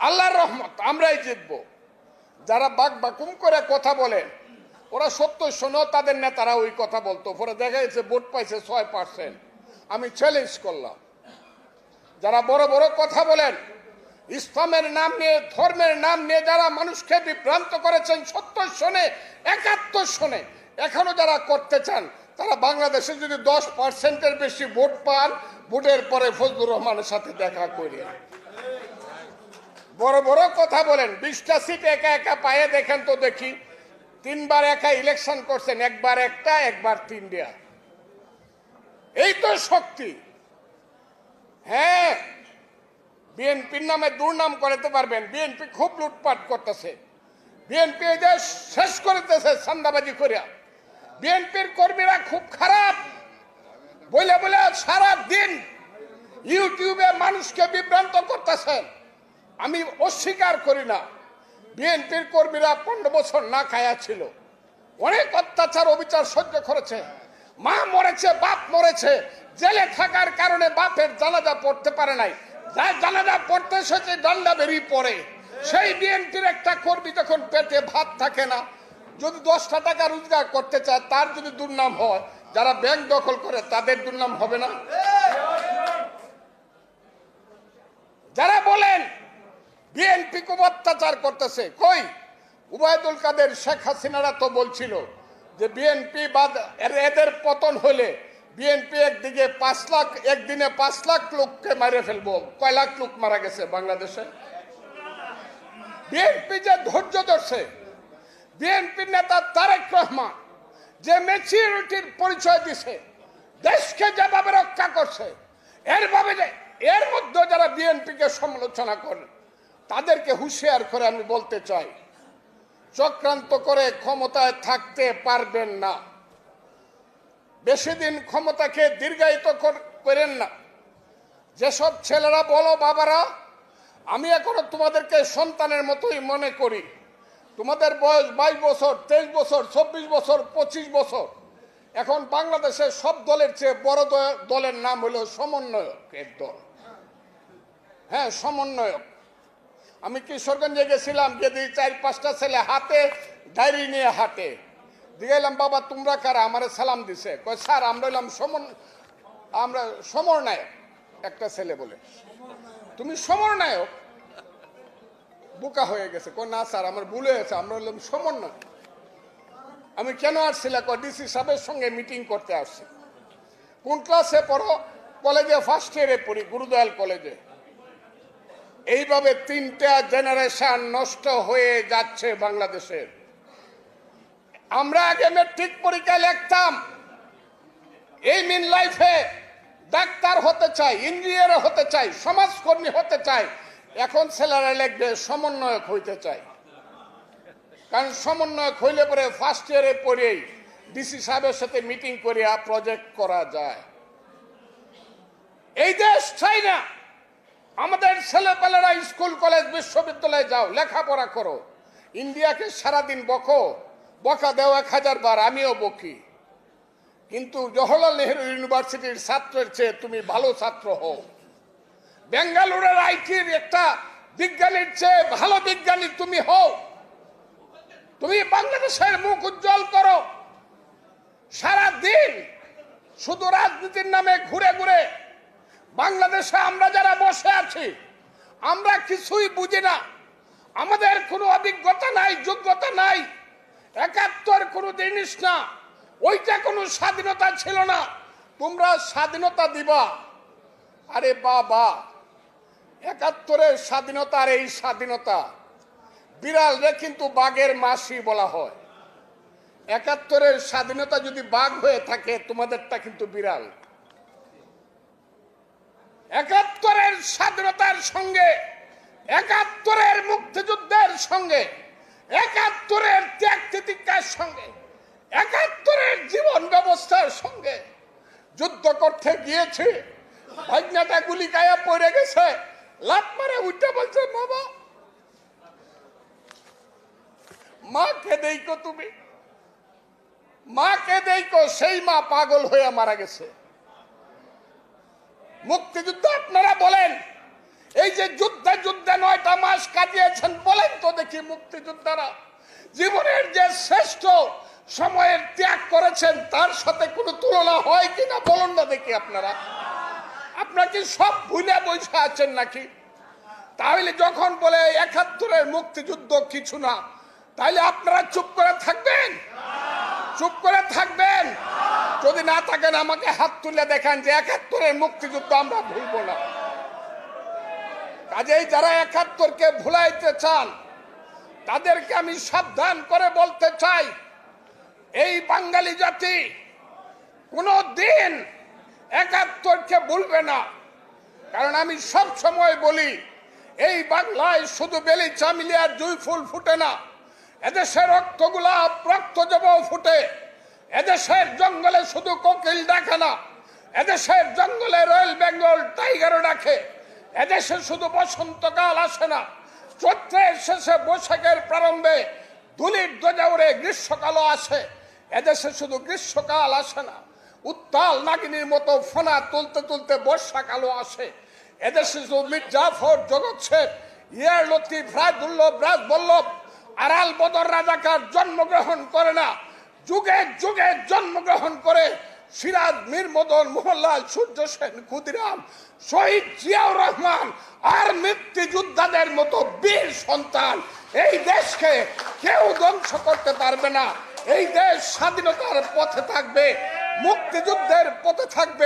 আল্লাহর রহমত আমরাই জিতবো। যারা বাক বাকুম করে কথা বলেন ওরা সত্য শোনো, তাদের নেতারা ওই কথা বলতো, পরে দেখা যাচ্ছে ভোট পাইছে 6%। আমি চ্যালেঞ্জ করলাম, যারা বড় বড় কথা বলেন ইসলামের নাম নিয়ে, ধর্মের নাম নিয়ে যারা মানুষকে বিভ্রান্ত করেছেন 70 সনে 71 সনে, এখনো যারা করতে চান, তারা বাংলাদেশে যদি 10%-এর বেশি ভোট পান, ভোটের পরে ফজলুর রহমানের সাথে দেখা করি। বড় বড় কথা বলেন, 20টা সিট একা একা পায়ে দেখেন তো দেখি। 3বার একা ইলেকশন করছেন, একবার একটা, একবার 3টা। এই তো শক্তি। হ্যাঁ, বিএনপির নামে দুর্নাম করাতে পারবেন। বিএনপি খুব লুটপাট করতেছে, বিএনপি এই দেশ শেষ করতেছে চাঁদাবাজি করিয়া। বিএনপির কর্মীরা খুব খারাপ বলে বলে সারা দিন ইউটিউবে মানুষকে বিভ্রান্ত করতেছেন। আমি অস্বীকার করি না, বিএনপির কর্মীরা 15 বছর না খায়া ছিল, অনেক অত্যাচার অবিচার সহ্য করেছে। মা মরেছে, বাপ মরেছে, জেলে থাকার কারণে বাপের জানাজা পড়তে পারে নাই, যার জানাজা পড়তে এসেছে ডান্ডা বেরিয়ে পড়ে। সেই বিএনপির একটা কর্মী যখন পেটে ভাত থাকে না, যদি 10টা টাকা রোজগার করতে চায়, তার যদি দুর্নাম হয়, যারা ব্যাংক দখল করে তাদের দুর্নাম হবে না? যারা বলেন বিএনপি খুব অত্যাচার করতেছে, কই উবায়দুল কাদের শেখ হাসিনারা তো বলছিল যে বিএনপি বাদ এদের পতন হলে বিএনপি একদিকে 5 লাখ, একদিনে 5 লাখ লোককে মারে ফেলবো। কয় লাখ লোক মারা গেছে বাংলাদেশে? বিএনপি যে ধৈর্য ধরছে, বিএনপির নেতা তারেক রহমান যে ম্যাচুরিটির পরিচয় দিছে, দেশকে যেভাবে রক্ষা করছে, এর মধ্যে যারা বিএনপিকে সমালোচনা করেন তাদেরকে হুঁশিয়ার করে আমি বলতে চাই, চক্রান্ত করে ক্ষমতায় থাকতে পারবেন না। বেশি দিন ক্ষমতাকে দীর্ঘায়িত করেন না। যেসব ছেলেরা বলো বাবারা আমি এখনো তোমাদেরকে সন্তানের মতোই মনে করি, তোমাদের বয়স 22 বছর, 23 বছর, 24 বছর, 25 বছর। এখন বাংলাদেশের সব দলের চেয়ে বড় দলের নাম হলো সমন্বয়কের দল। হ্যাঁ, সমন্বয়ক। আমি কিশোরগঞ্জে গেছিলাম, যদি 4-5টা ছেলে হাতে ডায়েরি নিয়ে হাঁটে, দিলাম বাবা তোমরা কারা, আমারে সালাম দিছে, কয় স্যার আমরা হইলাম আমরা সমরনায়ক। একটা ছেলে বলে তুমি সমরনায়ক? বোকা হয়ে গেছে, কয় না স্যার আমার ভুল হয়েছে, আমরা হইলাম সমন্বয়। আমি কেন আসছিলাম? ডিসি সাহেবের সঙ্গে মিটিং করতে আসছি। কোন ক্লাসে পড়ো? কলেজে ফার্স্ট ইয়ারে পড়ি, গুরুদয়াল কলেজে। এইভাবে 3টা জেনারেশন নষ্ট হয়ে যাচ্ছে বাংলাদেশের। আমরা আগে মেট্রিক পরীক্ষায় লিখতাম এই মিন লাইফে ডাক্তার হতে চাই, ইঞ্জিনিয়ার হতে চাই, সমাজকর্মী হতে চাই। এখন ছেলেরা লিখবে সমন্বয়ক হইতে চাই, কারণ সমন্বয়ক হইলে পরে ফার্স্ট ইয়ারে পড়েই ডিসি সাহেবের সাথে মিটিং করিয়া প্রজেক্ট করা যায়। এই দেশ চাই না। আমাদের ছেলেপেলেরা স্কুল কলেজ বিশ্ববিদ্যালয়ে যাও, লেখাপড়া করো। ইন্ডিয়াকে সারাদিন বকা দেও 1000 বার, আমিও বকি, কিন্তু জওহরলাল নেহরু ইউনিভার্সিটির ছাত্রের চেয়ে তুমি ভালো ছাত্র হও। বেঙ্গালুরুর আইটির একটা বিজ্ঞানীর চেয়ে ভালো বিজ্ঞানী তুমি হও। তুমি বাংলাদেশের মুখ উজ্জ্বল করো। সারাদিন শুধু রাজনীতির নামে ঘুরে ঘুরে বাংলাদেশে আমরা যারা বসে আছি, আমরা কিছুই বুঝি না, আমাদের কোনো অভিজ্ঞতা নাই, যোগ্যতা নাই। 71 কোনো জিনিস না, ওইটা কোনো স্বাধীনতা ছিল না। তোমরা স্বাধীনতা দিবা? আরে বাবা, 71-এর স্বাধীনতা আর এই স্বাধীনতা, বিড়ালরে কিন্তু বাঘের মাসি বলা হয়। 71-এর স্বাধীনতা যদি বাঘ হয়ে থাকে, তোমাদেরটা কিন্তু বিড়াল। 71-এর স্বাধীনতার সঙ্গে, 71-এর মুক্তিযুদ্ধের সঙ্গে, 71-এর ত্যাগ তিতিক্ষার সঙ্গে, 71-এর জীবন ব্যবস্থার সঙ্গে যুদ্ধ করতে গিয়েছে। ভাগনাটা গুলি গায়ে পড়ে গেছে, লাত মারে উঠে বলছে বাবা মাকে দেখো, তুমি মাকে দেখো। সেই মা পাগল হয়ে মারা গেছে। মুক্তিযুদ্ধ আপনারা বলেন, এই যে যুদ্ধে 9টা মাস দেখি মুক্তিযোদ্ধারা জীবনের যে শ্রেষ্ঠ সময়ের ত্যাগ করেছেন তার সাথে কোনো তুলনা হয় কিনা বলুন না দেখি। আপনারা কি সব ভুলে বসে আছেন নাকি? তাহলে যখন বলে ৭১-এর মুক্তিযুদ্ধ কিছু না, তাহলে আপনারা চুপ করে থাকবেন? চুপ করে থাকবেন? যদি না থাকেন আমাকে হাত তুলে দেখান যে ৭১-এর মুক্তিযুদ্ধ আমরা ভুলবো না। কাজেই যারা ৭১-কে ভুলাইতে চান তাদেরকে আমি সাবধান করে বলতে চাই, এই বাঙালি জাতি কোনো দিন ৭১-কে ভুলবে না। কারণ আমি সব সময় বলি, এই বাংলায় শুধু বেলি চামিলি আর জুই ফুল ফুটে না, এদেশের রক্তগোলাপ রক্ত জবা ফুটে। এদেশের জঙ্গলে শুধু কোকিল ডাকে না, এদেশের জঙ্গলে রয়্যাল বেঙ্গল টাইগারও ডাকে। এদেশে শুধু বসন্তকাল আসে না, চৈত্রের শেষে বৈশাখের প্রারম্ভে ধুলির ধ্বজা উড়ে গ্রীষ্মকালও আসে। এদেশে শুধু গ্রীষ্মকাল আসে না, উত্তাল নাগিনীর মতো ফোনা তুলতে তুলতে বর্ষাকালও আসে। এদেশে শুধু মীর জাফর, জগৎ শেখ, ইয়ার লতিফ, রাজদুল্লভ, রাজবল্লভ, আরাল বদর রাজাকার জন্মগ্রহণ করে না, যুগে যুগে জন্মগ্রহণ করে সিরাজ, মীর মদন, মোহনলাল, সূর্য সেন, ক্ষুদিরাম, শহীদ জিয়াউর রহমান আর মুক্তিযোদ্ধাদের মতো বীর সন্তান। এই দেশকে কেউ ধ্বংস করতে পারবে না। এই দেশ স্বাধীনতার পথে থাকবে, মুক্তিযুদ্ধের পথে থাকবে।